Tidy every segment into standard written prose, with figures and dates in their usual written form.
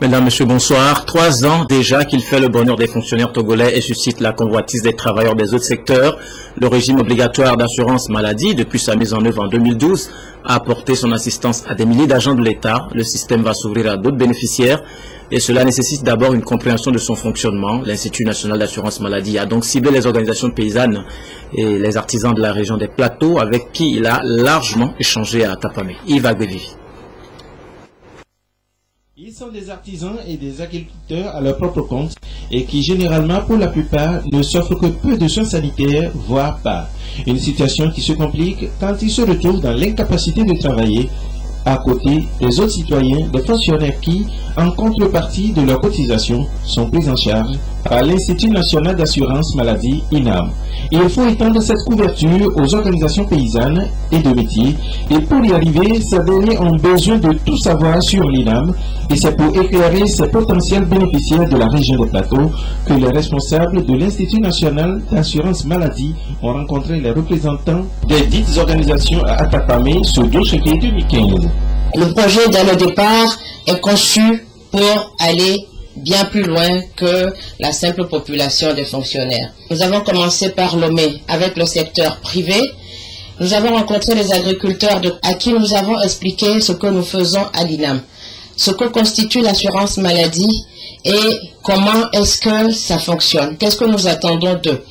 Mesdames, Messieurs, bonsoir. 3 ans déjà qu'il fait le bonheur des fonctionnaires togolais et suscite la convoitise des travailleurs des autres secteurs. Le régime obligatoire d'assurance maladie, depuis sa mise en œuvre en 2012, a apporté son assistance à des milliers d'agents de l'État. Le système va s'ouvrir à d'autres bénéficiaires et cela nécessite d'abord une compréhension de son fonctionnement. L'Institut national d'assurance maladie a donc ciblé les organisations paysannes et les artisans de la région des Plateaux avec qui il a largement échangé à Tapamé. Yves Agbevivi. Ils sont des artisans et des agriculteurs à leur propre compte et qui généralement, pour la plupart, ne s'offrent que peu de soins sanitaires, voire pas. Une situation qui se complique quand ils se retrouvent dans l'incapacité de travailler à côté des autres citoyens, des fonctionnaires qui, en contrepartie de leur cotisation, sont pris en charge par l'Institut national d'assurance maladie INAM. Il faut étendre cette couverture aux organisations paysannes et de métiers, et pour y arriver, ces derniers ont besoin de tout savoir sur l'INAM, et c'est pour éclairer ces potentiels bénéficiaires de la région des Plateaux que les responsables de l'Institut national d'assurance maladie ont rencontré les représentants des dites organisations à Atapamé ce 12 février 2015. Le projet, dès le départ, est conçu pour aller bien plus loin que la simple population des fonctionnaires. Nous avons commencé par Lomé avec le secteur privé. Nous avons rencontré les agriculteurs à qui nous avons expliqué ce que nous faisons à l'INAM, ce que constitue l'assurance maladie et comment est-ce que ça fonctionne, qu'est-ce que nous attendons d'eux.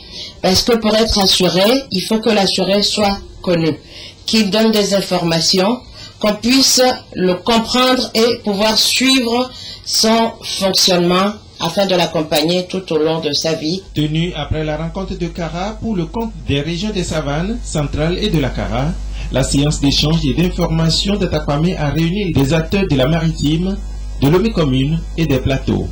Parce que pour être assuré, il faut que l'assuré soit connu, qu'il donne des informations, qu'on puisse le comprendre et pouvoir suivre son fonctionnement afin de l'accompagner tout au long de sa vie. Tenue après la rencontre de Kara pour le compte des régions des Savanes, centrales et de la Kara, la séance d'échange et d'information de Tapamé a réuni des acteurs de la maritime, de Lomé commune et des Plateaux.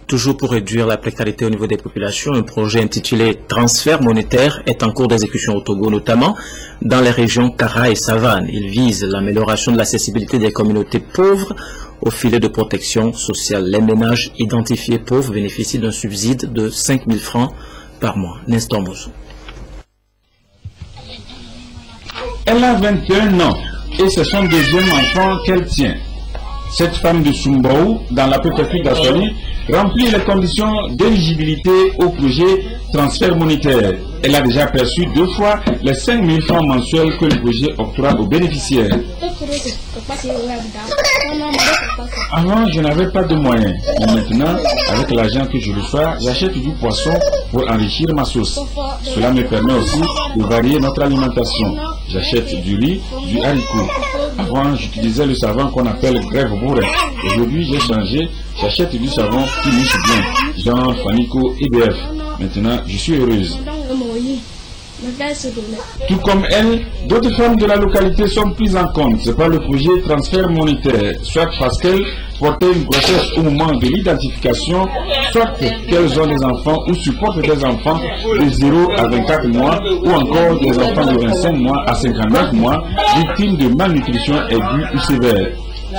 Toujours pour réduire la précarité au niveau des populations, un projet intitulé « Transfert monétaire » est en cours d'exécution au Togo, notamment dans les régions Kara et Savane. Il vise l'amélioration de l'accessibilité des communautés pauvres au filet de protection sociale. Les ménages identifiés pauvres bénéficient d'un subside de 5 000 francs par mois. Nestor Mouzou. Elle a 21 ans et c'est son deuxième enfant qu'elle tient. Cette femme de Sumbaou, dans la préfecture d'Assali, remplit les conditions d'éligibilité au projet transfert monétaire. Elle a déjà perçu 2 fois les 5 000 francs mensuels que le projet octroie aux bénéficiaires. Avant, je n'avais pas de moyens. Mais maintenant, avec l'argent que je reçois, j'achète du poisson pour enrichir ma sauce. Cela me permet aussi de varier notre alimentation. J'achète du riz, du haricot. Avant, j'utilisais le savon qu'on appelle grève bourré. Aujourd'hui, j'ai changé. J'achète du savon qui miche bien, genre Fanico EDF. Maintenant, je suis heureuse. Tout comme elle, d'autres femmes de la localité sont prises en compte par le projet transfert monétaire, soit parce qu'elles portaient une grossesse au moment de l'identification, soit qu'elles ont des enfants ou supportent des enfants de 0 à 24 mois ou encore des enfants de 25 mois à 59 mois victimes de malnutrition aiguë ou sévère.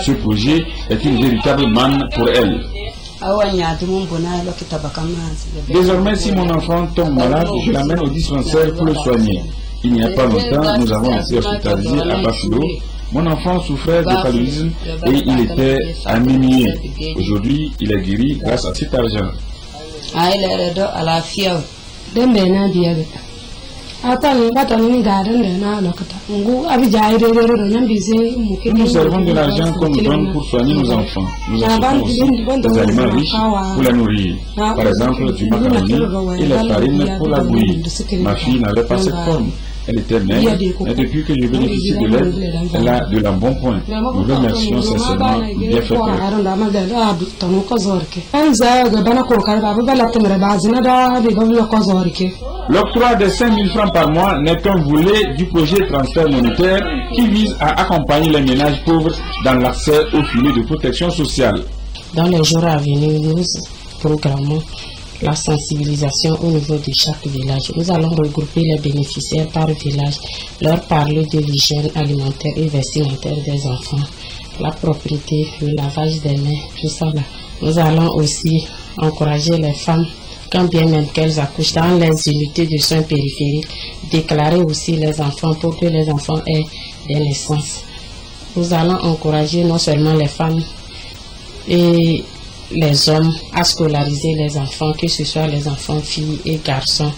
Ce projet est une véritable manne pour elles. Désormais, si mon enfant tombe malade, je l'amène au dispensaire pour le soigner. Il n'y a pas longtemps, nous avons été hospitalisés à Bafilo. Mon enfant souffrait de paludisme et il était anémié. Aujourd'hui, il est guéri grâce à cet argent. Nous servons de l'argent qu'on nous donne pour soigner nos enfants. Nous achetons aussi des aliments riches pour la nourrir. Par exemple, du macaroni et la farine pour la bouillir. Ma fille n'avait pas cette forme. Elle était maigre, mais depuis que je bénéficie de l'aide, elle a de l'embonpoint. Nous remercions sincèrement du bienfaiteur. L'octroi de 5 000 francs par mois n'est qu'un volet du projet transfert monétaire qui vise à accompagner les ménages pauvres dans l'accès au filet de protection sociale. Dans les jours à venir, nous programmons la sensibilisation au niveau de chaque village. Nous allons regrouper les bénéficiaires par village, leur parler de l'hygiène alimentaire et vestimentaire des enfants, la propriété, le lavage des mains, tout ça là. Nous allons aussi encourager les femmes, quand bien même qu'elles accouchent dans les unités de soins périphériques, déclarer aussi les enfants pour que les enfants aient des naissances. Nous allons encourager non seulement les femmes, et les hommes à scolariser les enfants, que ce soit les enfants filles et garçons.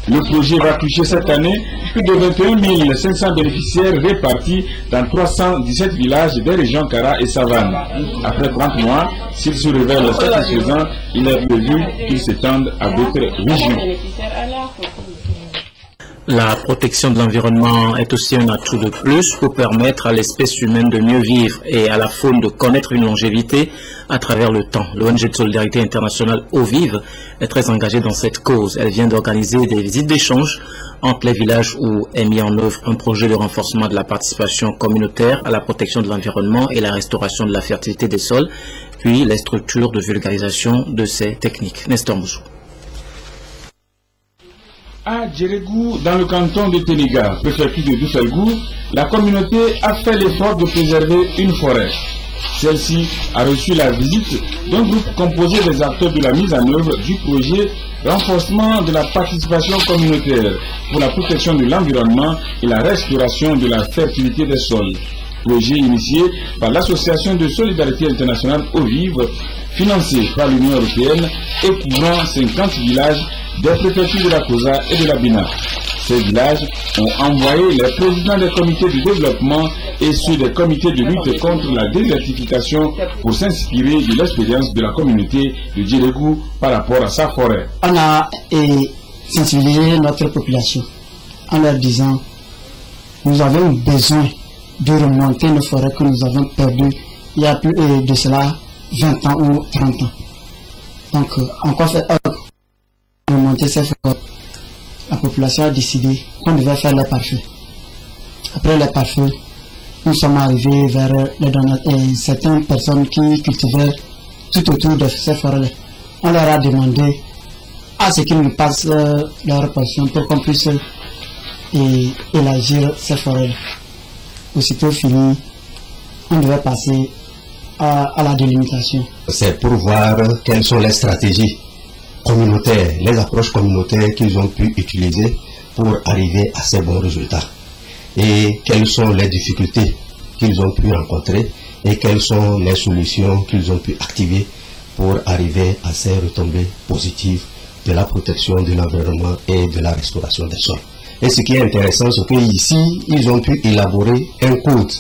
Le projet va toucher cette année plus de 21 500 bénéficiaires répartis dans 317 villages des régions Kara et Savane. Après 30 mois, s'il se révèle satisfaisant, il est prévu qu'il s'étende à d'autres régions. La protection de l'environnement est aussi un atout de plus pour permettre à l'espèce humaine de mieux vivre et à la faune de connaître une longévité à travers le temps. L'ONG de solidarité internationale Eau Vive est très engagée dans cette cause. Elle vient d'organiser des visites d'échange entre les villages où est mis en œuvre un projet de renforcement de la participation communautaire à la protection de l'environnement et la restauration de la fertilité des sols, puis les structures de vulgarisation de ces techniques. Nestor Moussou. À Djérégou, dans le canton de Téniga, préfecture de Doufelgou, la communauté a fait l'effort de préserver une forêt. Celle-ci a reçu la visite d'un groupe composé des acteurs de la mise en œuvre du projet renforcement de la participation communautaire pour la protection de l'environnement et la restauration de la fertilité des sols. Projet initié par l'Association de solidarité internationale Eau Vive, financé par l'Union européenne et couvrant 50 villages des préfectures de la COSA et de la BINA. Ces villages ont envoyé les présidents des comités de développement et ceux des comités de lutte contre la désertification pour s'inspirer de l'expérience de la communauté de Djérégou par rapport à sa forêt. On a sensibilisé notre population en leur disant nous avons besoin de remonter nos forêts que nous avons perdues il y a plus de cela 20 ans ou 30 ans. Donc encore fait remonter ces forêts. La population a décidé qu'on devait faire les pare-feux. Après les pare-feux, nous sommes arrivés vers certaines personnes qui cultivaient tout autour de ces forêts. On leur a demandé à ce qu'ils nous passent leur portion pour qu'on puisse élargir ces forêts. Aussitôt fini, on devait passer à la délimitation. C'est pour voir quelles sont les stratégies communautaires, les approches communautaires qu'ils ont pu utiliser pour arriver à ces bons résultats. Et quelles sont les difficultés qu'ils ont pu rencontrer et quelles sont les solutions qu'ils ont pu activer pour arriver à ces retombées positives de la protection de l'environnement et de la restauration des sols. Et ce qui est intéressant, c'est qu'ici, ils ont pu élaborer un code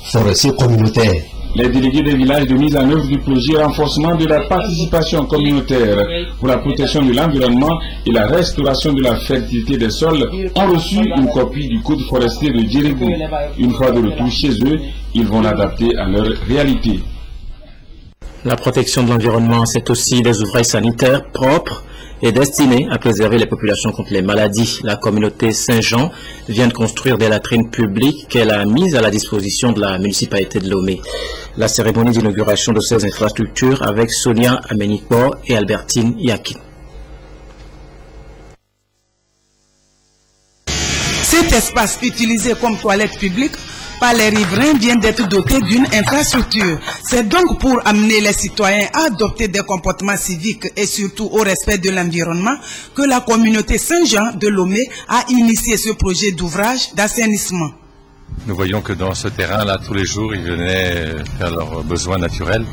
forestier communautaire. Les délégués des villages de mise en œuvre du projet renforcement de la participation communautaire pour la protection de l'environnement et la restauration de la fertilité des sols ont reçu une copie du code forestier de Djérégou. Une fois de retour chez eux, ils vont l'adapter à leur réalité. La protection de l'environnement, c'est aussi des ouvrages sanitaires propres et destinés à préserver les populations contre les maladies. La communauté Saint-Jean vient de construire des latrines publiques qu'elle a mises à la disposition de la municipalité de Lomé. La cérémonie d'inauguration de ces infrastructures avec Sonia Amenikpo et Albertine Yakin. Cet espace utilisé comme toilette publique par les riverains vient d'être doté d'une infrastructure. C'est donc pour amener les citoyens à adopter des comportements civiques et surtout au respect de l'environnement que la communauté Saint-Jean de Lomé a initié ce projet d'ouvrage d'assainissement. Nous voyons que dans ce terrain-là, tous les jours, ils venaient faire leurs besoins naturels.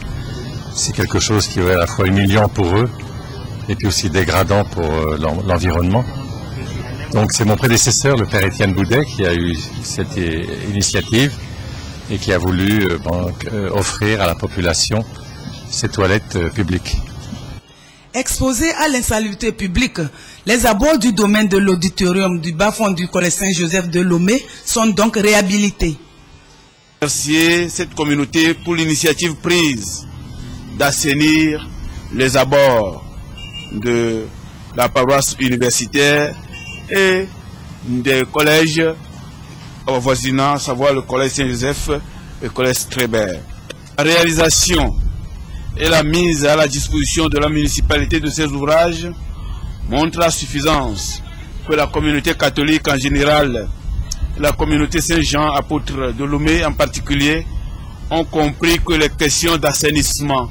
C'est quelque chose qui est à la fois humiliant pour eux et puis aussi dégradant pour l'environnement. Donc c'est mon prédécesseur, le père Étienne Boudet, qui a eu cette initiative et qui a voulu offrir à la population ces toilettes publiques. Exposés à l'insalubrité publique, les abords du domaine de l'auditorium du bas-fond du collège Saint-Joseph de Lomé sont donc réhabilités. Remercier cette communauté pour l'initiative prise d'assainir les abords de la paroisse universitaire et des collèges voisinants, à savoir le collège Saint-Joseph et le collège Trébert. La réalisation et la mise à la disposition de la municipalité de ces ouvrages montre la suffisance que la communauté catholique en général, la communauté Saint-Jean, apôtre de Lomé en particulier, ont compris que les questions d'assainissement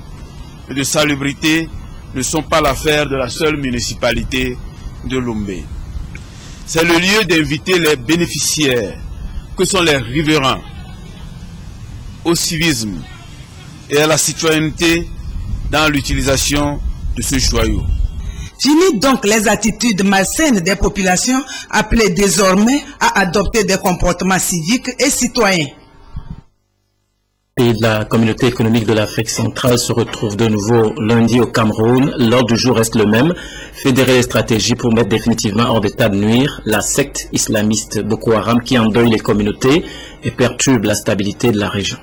et de salubrité ne sont pas l'affaire de la seule municipalité de Lomé. C'est le lieu d'inviter les bénéficiaires, que sont les riverains, au civisme et à la citoyenneté dans l'utilisation de ce joyau. Fini donc les attitudes malsaines des populations appelées désormais à adopter des comportements civiques et citoyens. Et la communauté économique de l'Afrique centrale se retrouve de nouveau lundi au Cameroun. L'ordre du jour reste le même, fédérer les stratégies pour mettre définitivement hors d'état de nuire la secte islamiste Boko Haram qui endeuille les communautés et perturbe la stabilité de la région.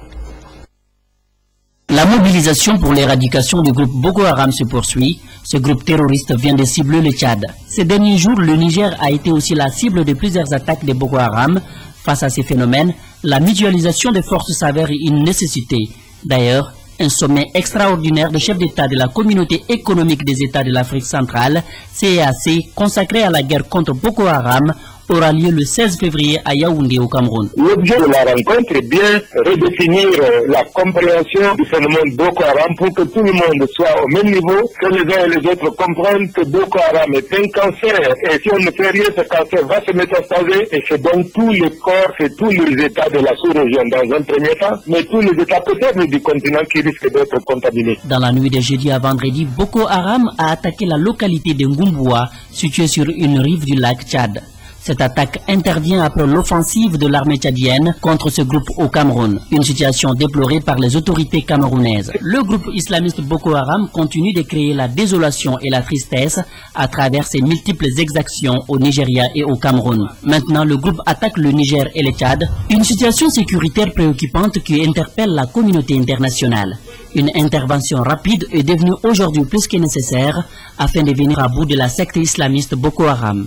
La mobilisation pour l'éradication du groupe Boko Haram se poursuit. Ce groupe terroriste vient de cibler le Tchad. Ces derniers jours, le Niger a été aussi la cible de plusieurs attaques de Boko Haram. Face à ces phénomènes, la mutualisation des forces s'avère une nécessité. D'ailleurs, un sommet extraordinaire de chefs d'État de la communauté économique des États de l'Afrique centrale, CEAC, consacré à la guerre contre Boko Haram, aura lieu le 16 février à Yaoundé au Cameroun. L'objet de la rencontre est bien redéfinir la compréhension du phénomène Boko Haram pour que tout le monde soit au même niveau, que les uns et les autres comprennent que Boko Haram est un cancer et si on ne fait rien, ce cancer va se métastaser et c'est donc tous les corps et tous les États de la sous-région dans un premier temps, mais tous les États peut-être du continent qui risquent d'être contaminés. Dans la nuit de jeudi à vendredi, Boko Haram a attaqué la localité de Ngumboua, située sur une rive du lac Tchad. Cette attaque intervient après l'offensive de l'armée tchadienne contre ce groupe au Cameroun, une situation déplorée par les autorités camerounaises. Le groupe islamiste Boko Haram continue de créer la désolation et la tristesse à travers ses multiples exactions au Nigeria et au Cameroun. Maintenant, le groupe attaque le Niger et le Tchad, une situation sécuritaire préoccupante qui interpelle la communauté internationale. Une intervention rapide est devenue aujourd'hui plus que nécessaire afin de venir à bout de la secte islamiste Boko Haram.